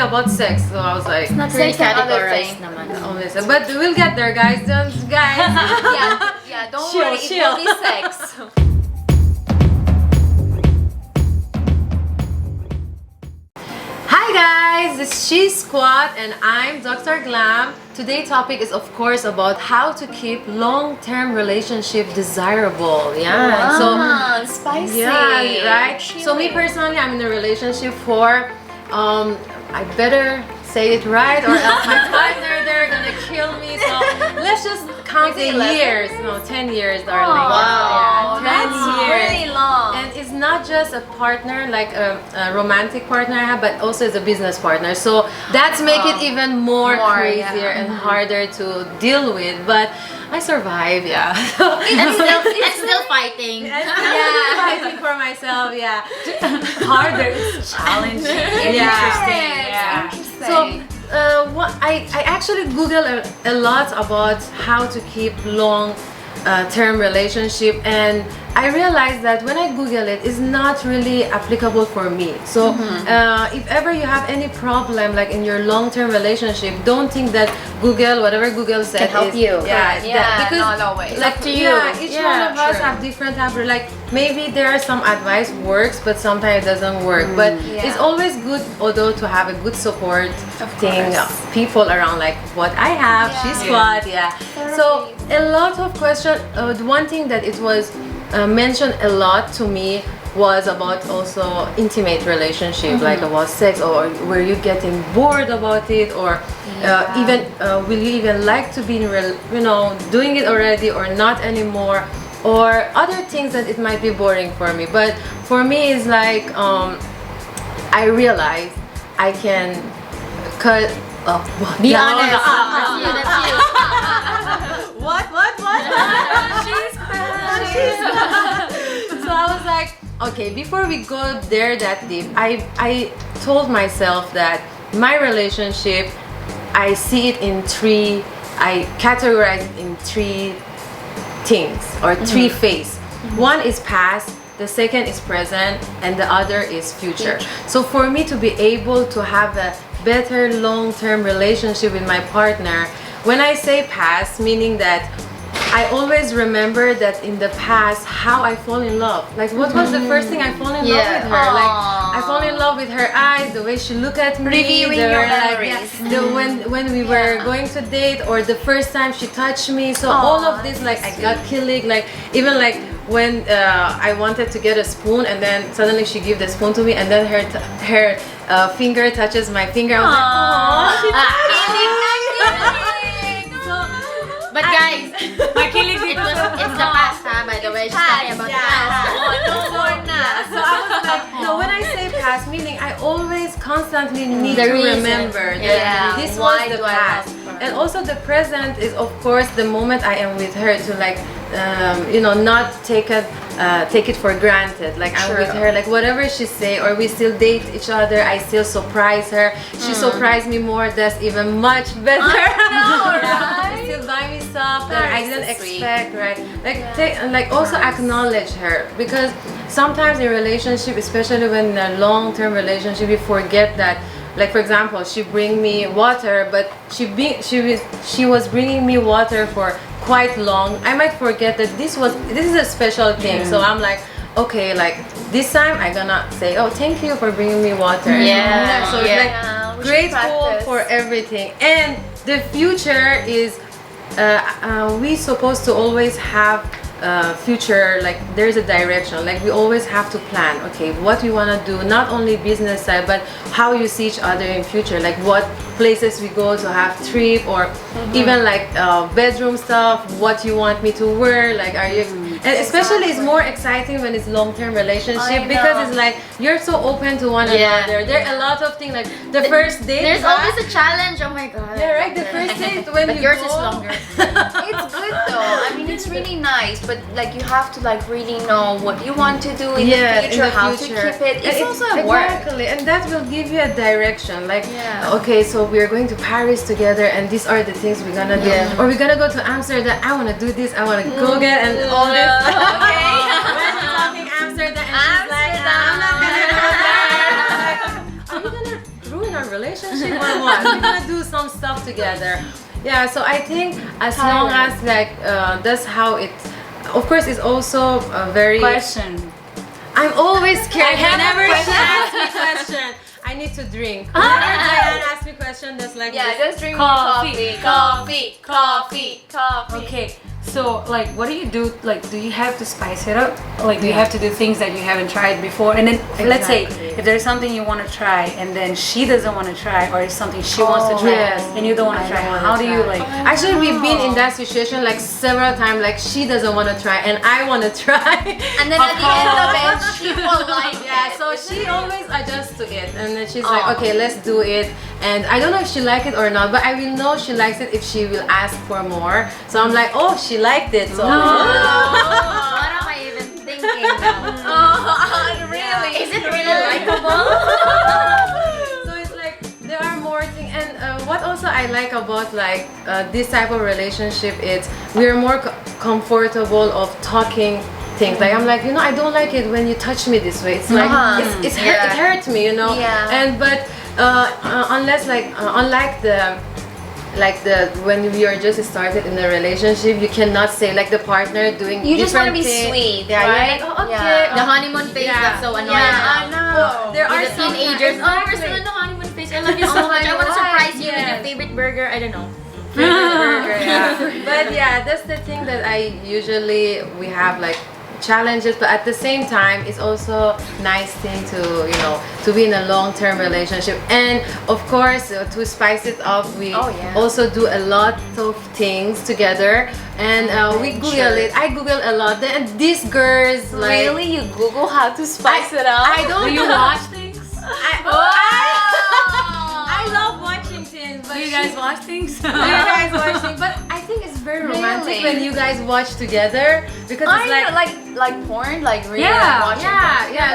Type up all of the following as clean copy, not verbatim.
about sex, so I was like, Not really Sex and other categorized thing. naman. only sex. But we'll get there, guys. Guys. Yeah, don't Chill, worry, chill. it will be sex. Hi guys, this is She Squad and I'm Dr. Glam. Today's topic is of course about how to keep long-term relationship desirable. Yeah. So Spicy. yeah, right. So me personally, I'm in a relationship for I better say it right or else my partner they're gonna kill me. So let's just count the years. No, 10 years, darling. Wow, Yeah, 10 that's years. really long. And it's not just a partner, like a romantic partner I have, but also as a business partner. So that's make it even more crazier and harder to deal with. But I survive, yeah. And still fighting. Yeah, fighting for myself, yeah. Harder, it's challenging, interesting, yeah. So, I actually Google a lot about how to keep long-term relationship, and I realized that when I Google it, it's not really applicable for me. So if ever you have any problem like in your long-term relationship, don't think that Google, whatever Google said, can help is, you. because not always. like Up to you. Yeah, each one of us have different type. Like maybe there are some advice works, but sometimes it doesn't work. But it's always good, although, to have a good support thing, people around like what I have. She Squad, So a lot of questions. One thing that it was mentioned a lot to me was about also intimate relationship, like about sex, or were you getting bored about it, or even will you even like to be in doing it already or not anymore, or other things that it might be boring for me. But for me it's like I realize I can cut Be honest. That's you. That's you. what so I was like, okay, before we go there that deep, I told myself that my relationship, I see it in three, I categorize it in three things or three phases. One is past, the second is present, and the other is future. So for me to be able to have a better long-term relationship with my partner, when I say past, meaning that I always remember that in the past how I fall in love. Like what was the first thing I fall in love with her? Like I fall in love with her eyes, the way she looked at me, Reviewing your memories. when we were going to date, or the first time she touched me. So all of this, like I got killing, like even like when I wanted to get a spoon and then suddenly she gave the spoon to me and then her finger touches my finger. I was like, But guys, it's the past, by the way. She's talking about the past. So I was like, no, when I say past, meaning I always constantly need The to reason. remember that this was the past. And also the present is of course the moment I am with her, to like not take it for granted. Like I'm with her, like whatever she say, or we still date each other, I still surprise her. She surprised me more, that's even much better. She still buy me stuff that I didn't expect, right? Like also acknowledge her, because sometimes in relationship, especially when in a long-term relationship, we forget that. Like for example, she bring me water, but she was bringing me water for quite long. I might forget that this is a special thing. So I'm like, okay, like this time I'm gonna say, oh, thank you for bringing me water. So it's like grateful for everything. And the future is we supposed to always have future, like there's a direction, like we always have to plan, okay, what we want to do, not only business side, but how you see each other in future, like what places we go to have trip, or even like bedroom stuff, what you want me to wear, like are you, and especially it's more exciting when it's long-term relationship, because it's like you're so open to one another. There are a lot of things, like the first date, There's always a challenge. Oh my god. yeah, right, the first date when But you yours go, is longer. It's good though. I mean, it's really nice, but like you have to like really know what you want to do in the future, how to keep it. It's also a work. Exactly, and that will give you a direction. Like, okay, so we're going to Paris together, and these are the things we're gonna do. Or we're gonna go to Amsterdam. I wanna do this. I wanna go get and all this. Okay. When we're talking Amsterdam, and she's like, I'm not gonna go there. Like, are you gonna ruin our relationship? relationship or what? We're gonna do some stuff together. Yeah, so I think as long as like that's how it. Of course, it's also a very. Question. I'm always scared. Whenever she asks me question, I need to drink. Whenever Daiana asks me question, that's like just drink Coffee. coffee. Okay. So, like, what do you do? Like, do you have to spice it up? Like, do you have to do things that you haven't tried before? And then, let's say, if there's something you want to try, and then she doesn't want to try, or it's something she wants to try, and you don't want to try, how do you like? Actually, we've been in that situation like several times. Like she doesn't want to try, and I want to try. And then at the end of it, she will like it. So she always adjusts to it, and then she's like, okay, let's do it. And I don't know if she likes it or not, but I will know she likes it if she will ask for more. So I'm like, oh, she liked it. So What am I even thinking now? Really? Is it really likable? So it's like there are more things, and what also I like about like this type of relationship is we are more comfortable of talking things. Like I'm like, you know, I don't like it when you touch me this way. It's like it hurts me, you know. Yeah. And but unless like unlike the when we are just started in a relationship, you cannot say like the partner doing. You just want to be things. sweet, Yeah, right? you're like, oh, okay. The honeymoon phase, that's so annoying. I know. There are With the some teenagers, oh, we're still in the honeymoon phase. I love you so much. I want to surprise you with your favorite burger. I don't know. burger, yeah. But yeah, that's the thing that I usually we have like challenges, but at the same time it's also nice thing to, you know, to be in a long-term relationship. And of course to spice it up, we also do a lot of things together, and we Google it. I Google a lot, and these girls like Really? You Google how to spice it up? I don't Do you know. watch things? I love watching things, but Do you guys watch things? you guys watching, but I think it's very romantic when you guys watch together, because it's like porn, like really Yeah, watching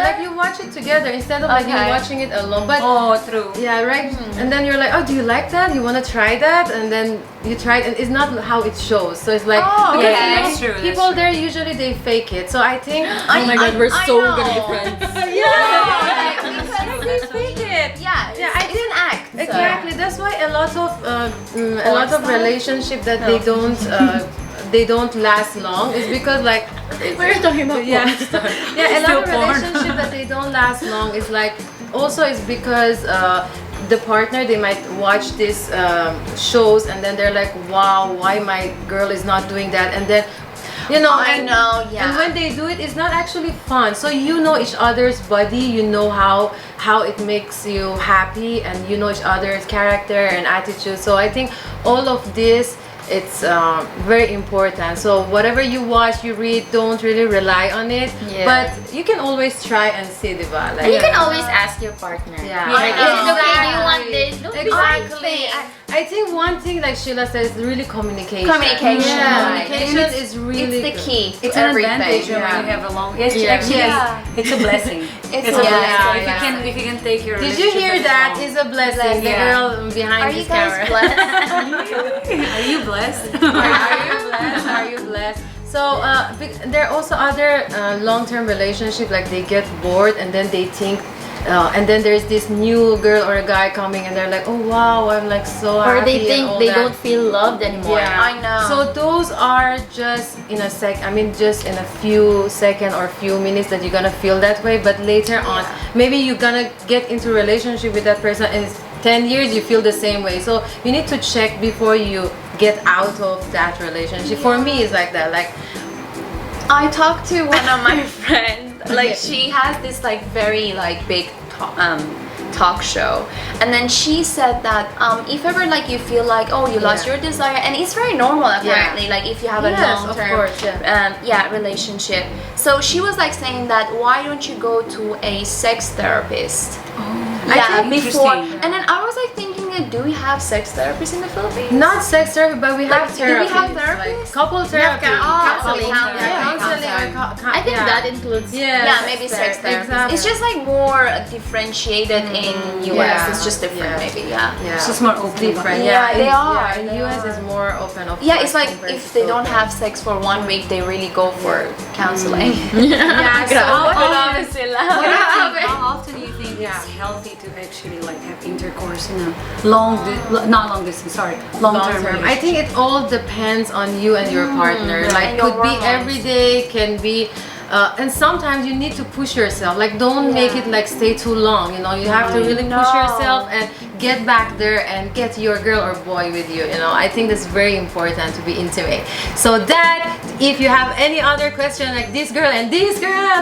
like you watch it together instead of like you watching it alone. But Oh, true. yeah, right. And then you're like, oh, do you like that? You want to try that? And then you try it, and it's not how it shows. So it's like because okay. you know, That's true, that's people true. there usually they fake it. So I think Oh my god, we're so gonna be friends. because they fake it. Yeah, Yeah, I it's an act. so- Exactly. That's why a lot of relationship that they don't last long is because like We're talking about yeah, a lot of Still porn. relationship that they don't last long is like also is because the partner, they might watch these shows and then they're like, wow, why my girl is not doing that, and then you know, I know, yeah. And when they do it, it's not actually fun. So you know each other's body, you know how it makes you happy, and you know each other's character and attitude. So I think all of this, it's very important. So whatever you watch, you read, don't really rely on it. Yeah. But you can always try and see, diba? Like, And you can always ask your partner. Yeah. Like, is it okay? Do you Exactly. want this? Don't be Exactly. like, I think one thing, like Sheila says, is really communication. Communication. Yeah, Right. communication is really It's the key to It's an everything. advantage when Yeah. you have a long. Yes, Yeah. actually, Yeah. it's a blessing. It's a a blessing. blessing. If you can take your. Did you hear relationship that? long. Is a blessing. The Yeah. girl behind Are this you guys camera. blessed? Are you blessed? Are you blessed? Are you blessed? So there are also other long-term relationships, like they get bored and then they think, and then there's this new girl or a guy coming and they're like, oh wow, I'm like so happy. or they and think all they that. don't feel loved anymore. Yeah. I know. So those are just in a just in a few seconds or few minutes that you're gonna feel that way. But later on, maybe you're gonna get into a relationship with that person, and it's 10 years you feel the same way. So you need to check before you get out of that relationship. For me, it's like that. Like I talked to one of my friends. Like she has this like very like big talk show, and then she said that if ever like you feel like, oh, you lost your desire, and it's very normal apparently, like if you have a Yes, of long-term course, relationship. So she was like saying that, why don't you go to a sex therapist? Yeah, think before. interesting. And then I was like thinking, do we have sex therapists in the Philippines? not sex therapy, but we have Like, do we therapy. have therapists? Like couple therapy. counseling. Counseling or I think that includes. Yeah, maybe sex therapy. Exactly. It's just like more differentiated in US. Yeah. It's just different, Yeah. maybe. Yeah. Yeah. It's just more open. different. Yeah, they in, are, in they US are. is more open. Of Yeah, course, it's like compared if to they don't Philippines. have sex for 1 week, they really go for counseling. Yeah, so How often do you think it's healthy to actually like have intercourse in a not long distance, sorry, long-term relationship? I think it all depends on you and your partner. Like And your could be hormones. every day, can be and sometimes you need to push yourself. Like don't make it like stay too long, you know. You have to really push yourself and get back there and get your girl or boy with you, you know. I think that's very important to be intimate. So that if you have any other question like this girl and this girl,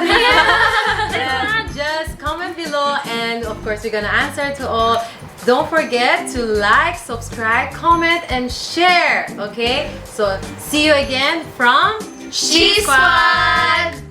just comment below, and of course we're gonna answer to all. Don't forget to like, subscribe, comment, and share. Okay, so see you again from She Squad.